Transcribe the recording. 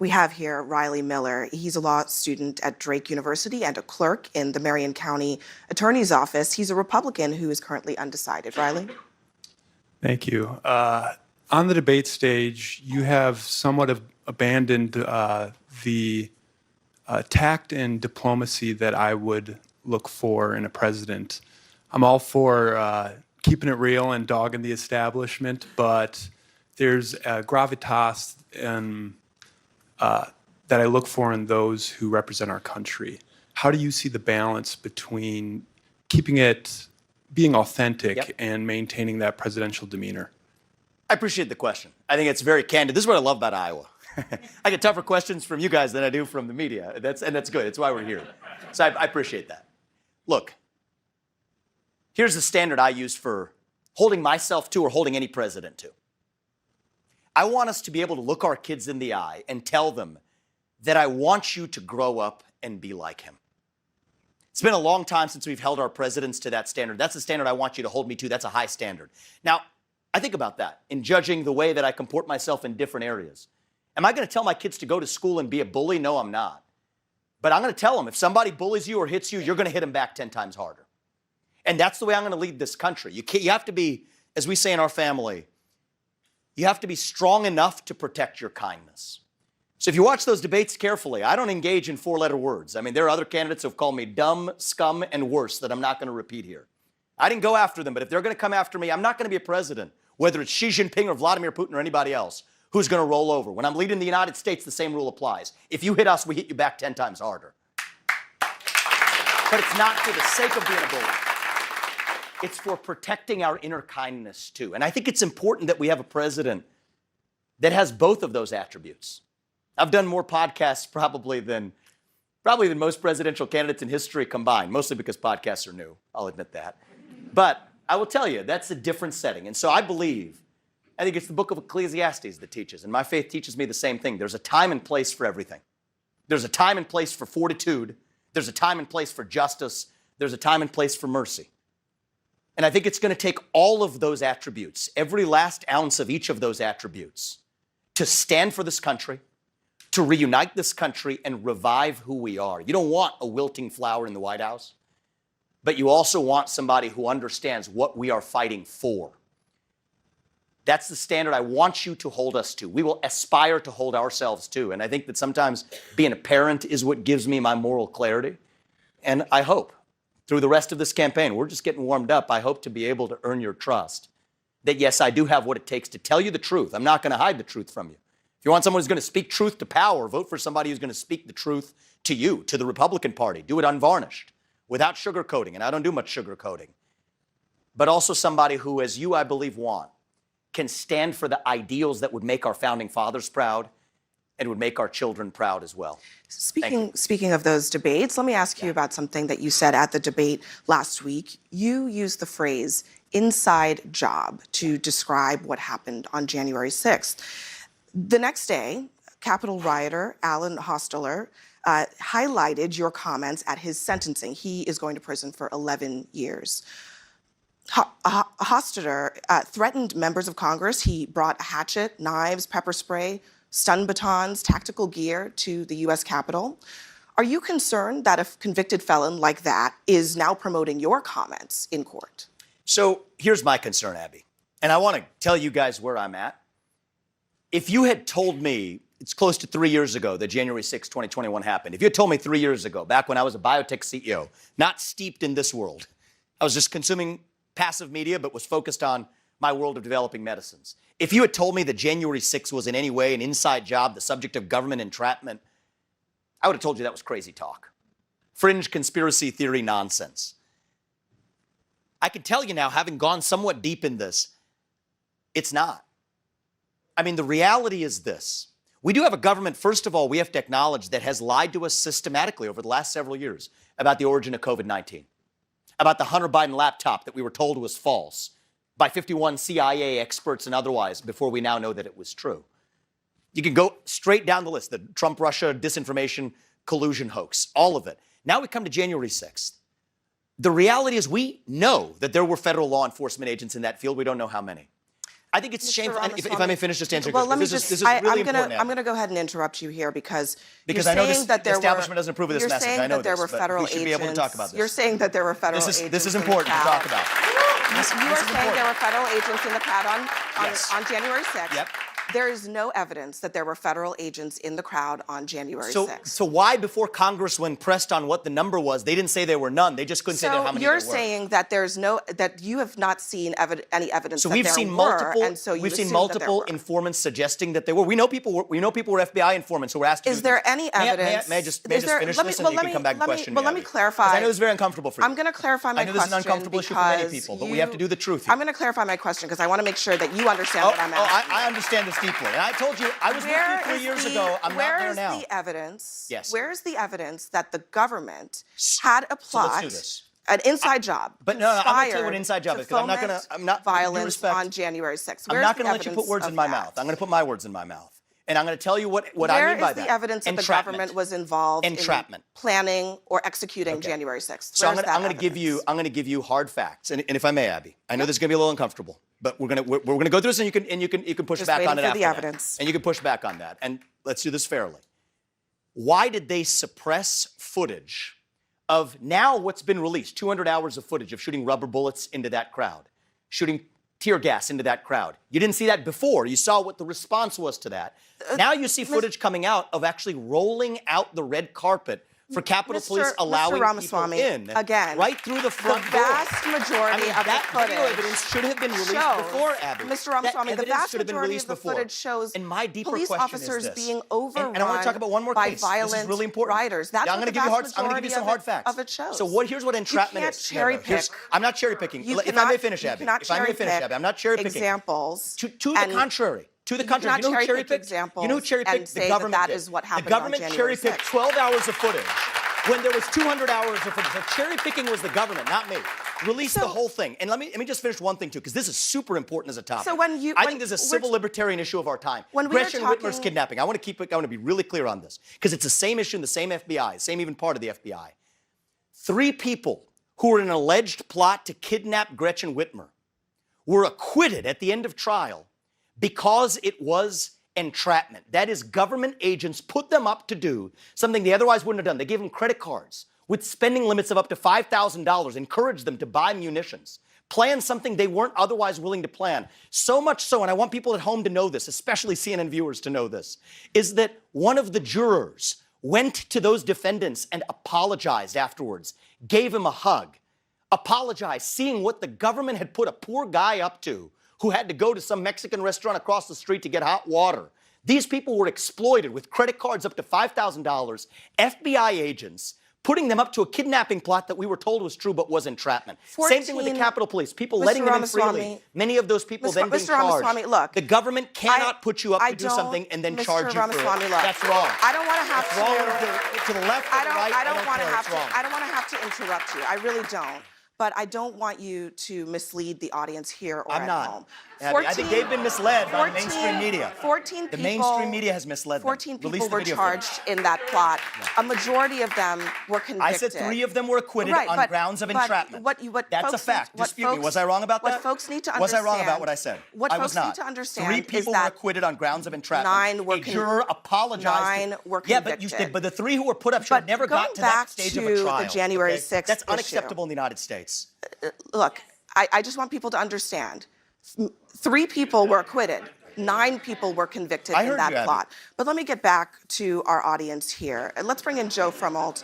We have here Riley Miller. He's a law student at Drake University and a clerk in the Marion County Attorney's Office. He's a Republican who is currently undecided. Riley? Thank you. On the debate stage, you have somewhat abandoned the tact and diplomacy that I would look for in a president. I'm all for keeping it real and dogging the establishment, but there's a gravitas that I look for in those who represent our country. How do you see the balance between keeping it, being authentic, and maintaining that presidential demeanor? I appreciate the question. I think it's very candid. This is what I love about Iowa. I get tougher questions from you guys than I do from the media. That's good. It's why we're here. So I appreciate that. Look, here's the standard I use for holding myself to or holding any president to. I want us to be able to look our kids in the eye and tell them that I want you to grow up and be like him. It's been a long time since we've held our presidents to that standard. That's the standard I want you to hold me to. That's a high standard. Now, I think about that in judging the way that I comport myself in different areas. Am I going to tell my kids to go to school and be a bully? No, I'm not. But I'm going to tell them if somebody bullies you or hits you, you're going to hit them back 10 times harder. And that's the way I'm going to lead this country. You have to be, as we say in our family, you have to be strong enough to protect your kindness. So if you watch those debates carefully, I don't engage in four-letter words. I mean, there are other candidates who have called me dumb, scum, and worse that I'm not going to repeat here. I didn't go after them, but if they're going to come after me, I'm not going to be a president, whether it's Xi Jinping or Vladimir Putin or anybody else, who's going to roll over. When I'm leading the United States, the same rule applies. If you hit us, we hit you back 10 times harder. But it's not for the sake of being a bully. It's for protecting our inner kindness, too. And I think it's important that we have a president that has both of those attributes. I've done more podcasts probably than most presidential candidates in history combined, mostly because podcasts are new. I'll admit that. But I will tell you, that's a different setting. And so I think it's the book of Ecclesiastes that teaches, and my faith teaches me the same thing. There's a time and place for everything. There's a time and place for fortitude. There's a time and place for justice. There's a time and place for mercy. And I think it's going to take all of those attributes, every last ounce of each of those attributes, to stand for this country, to reunite this country and revive who we are. You don't want a wilting flower in the White House, but you also want somebody who understands what we are fighting for. That's the standard I want you to hold us to. We will aspire to hold ourselves to. And I think that sometimes being a parent is what gives me my moral clarity. And I hope through the rest of this campaign, we're just getting warmed up, I hope to be able to earn your trust that, yes, I do have what it takes to tell you the truth. I'm not going to hide the truth from you. If you want someone who's going to speak truth to power, vote for somebody who's going to speak the truth to you, to the Republican Party. Do it unvarnished, without sugarcoating, and I don't do much sugarcoating. But also somebody who, as you, I believe, want, can stand for the ideals that would make our founding fathers proud and would make our children proud as well. Speaking of those debates, let me ask you about something that you said at the debate last week. You used the phrase inside job to describe what happened on January 6th. The next day, Capitol rioter Alan Hostetter highlighted your comments at his sentencing. He is going to prison for 11 years. Hostetter threatened members of Congress. He brought a hatchet, knives, pepper spray, stun batons, tactical gear to the U.S. Capitol. Are you concerned that a convicted felon like that is now promoting your comments in court? So here's my concern, Abby, and I want to tell you guys where I'm at. If you had told me, it's close to 3 years ago that January 6, 2021 happened. If you had told me 3 years ago, back when I was a biotech CEO, not steeped in this world, I was just consuming passive media, but was focused on my world of developing medicines. If you had told me that January 6th was in any way an inside job, the subject of government entrapment, I would have told you that was crazy talk. Fringe conspiracy theory nonsense. I can tell you now, having gone somewhat deep in this, it's not. I mean, the reality is this. We do have a government, first of all, we have to acknowledge, that has lied to us systematically over the last several years about the origin of COVID-19, about the Hunter Biden laptop that we were told was false by 51 CIA experts and otherwise before we now know that it was true. You can go straight down the list, the Trump-Russia disinformation collusion hoax, all of it. Now we come to January 6th. The reality is we know that there were federal law enforcement agents in that field. We don't know how many. I think it's shameful. And if I may finish just answering, well, let me this just. is really important. I'm going to go ahead and interrupt you here because Because you're I know saying this, that the there establishment were, doesn't approve of this you're message. saying I know that there this, were but federal we should be able to talk about this. You're saying that there were federal This agents. is in the important to crowd. talk about. You are saying there were federal agents in the crowd Yes. on January 6th. Yep. There is no evidence that there were federal agents in the crowd on January 6th. So why, before Congress, when pressed on what the number was, they didn't say there were none. They just couldn't say how many there were. So you're saying that that you have not seen any evidence So that we've there seen were, multiple. and so you We've seen assume that there multiple were. informants suggesting that there were. We know people were FBI informants who were asked to. Is there any evidence? May I just finish this, and you can come back and question me? But let me clarify. 'Cause I know this is very uncomfortable for you. I'm going to clarify my question. I know this is an uncomfortable issue for many people, but we have to do the truth here. I'm going to clarify my question because I want to make sure that you understand what I'm asking. I understand this deeply, and I told you I was with you 3 years ago. I'm not there now. Where is the evidence? Yes. Where is the evidence that the government had a plot? let's do this. An inside job. But no, I'm going to tell you what conspired an inside job to is because I'm not going to. I'm not. with due violence respect, on January 6th. I'm Where's not the going to let you put evidence words in of my that? mouth. I'm going to put my words in my mouth, and I'm going to tell you what I mean Where by is that. the evidence that the Entrapment. government was involved Entrapment. in planning or executing January 6th? So I'm Where's going that to give you. evidence? I'm going to give you hard facts, and if I may, Abby, I know this is going to be a little uncomfortable, but we're going to go through this, and you can push Just back on it waiting for after the that. evidence. And you can push back on that, and let's do this fairly. Why did they suppress footage of now what's been released, 200 hours of footage of shooting rubber bullets into that crowd, shooting tear gas into that crowd? You didn't see that before. You saw what the response was to that. Now you see footage coming out of actually rolling out the red carpet for Capitol Police allowing people Ramaswamy, in, again, right through the front the door. vast majority of the that footage video evidence should have been released shows, before, Abby. Mr. Ramaswamy, That the evidence vast should have been majority released of the before. footage shows And my deeper police question officers is this. being overrun and I want to talk about one more by case. violent This is really important. rioters. That's I'm what going the to give you vast I'm going to give you some hard facts. of it shows. So here's what entrapment can't is. cherry pick. I'm not cherry picking. You If I cannot- may finish, you Abby. cannot If I may cherry finish, pick Abby. I'm not cherry picking. examples. To the contrary. To the contrary. cannot You know who cherry cherry pick picked? examples You know who cherry and picked? say The that government that did. is what happened The on government January cherry picked 6th. 12 hours of footage when there was 200 hours of footage. So cherry picking was the government, not me. Release the whole thing. And let me just finish one thing too, because this is super important as a topic. So when you- I when think this is a we're- civil libertarian issue of our time. When we are Gretchen Whitmer's talking- kidnapping. I want to be really clear on this, because it's the same issue in the same FBI, same even part of the FBI. 3 people who were in an alleged plot to kidnap Gretchen Whitmer were acquitted at the end of trial because it was entrapment. That is, government agents put them up to do something they otherwise wouldn't have done. They gave them credit cards with spending limits of up to $5,000, encouraged them to buy munitions, plan something they weren't otherwise willing to plan. So much so, and I want people at home to know this, especially CNN viewers to know this, is that one of the jurors went to those defendants and apologized afterwards, gave him a hug, apologized, seeing what the government had put a poor guy up to who had to go to some Mexican restaurant across the street to get hot water. These people were exploited with credit cards up to $5,000, FBI agents putting them up to a kidnapping plot that we were told was true but was entrapment. Same thing with the Capitol Police, people letting them in freely. Many of those people then being charged. Ramaswamy, look, the government cannot put you up to do something and then charge you for it. Ramaswamy, look, That's wrong. I don't want to have It's wrong to the left, or the right. I don't want to care. have It's to. wrong. I don't want to have to interrupt you. I really don't. But I don't want you to mislead the audience here or I'm at not. home. Abby, I think they've been misled by the mainstream media. 14 people. The mainstream media has misled them. 14 Release people the were video charged in that plot. A majority of them were convicted. I said 3 of them were acquitted on grounds of entrapment. That's a fact. Dispute me. Was I wrong about that? What folks need to understand. Was I wrong about what I said? What I was folks not. need to understand 3 is people were that acquitted on grounds of entrapment. 9 were a juror apologized. 9 were Yeah, convicted. but the 3 who were put up should have never got to that stage of a to trial. the January okay? 6th That's issue. unacceptable in the United States. Look, I just want people to understand. 3 people were acquitted. 9 people were convicted in that plot. But let me get back to our audience here. And let's bring in Joe Frummold.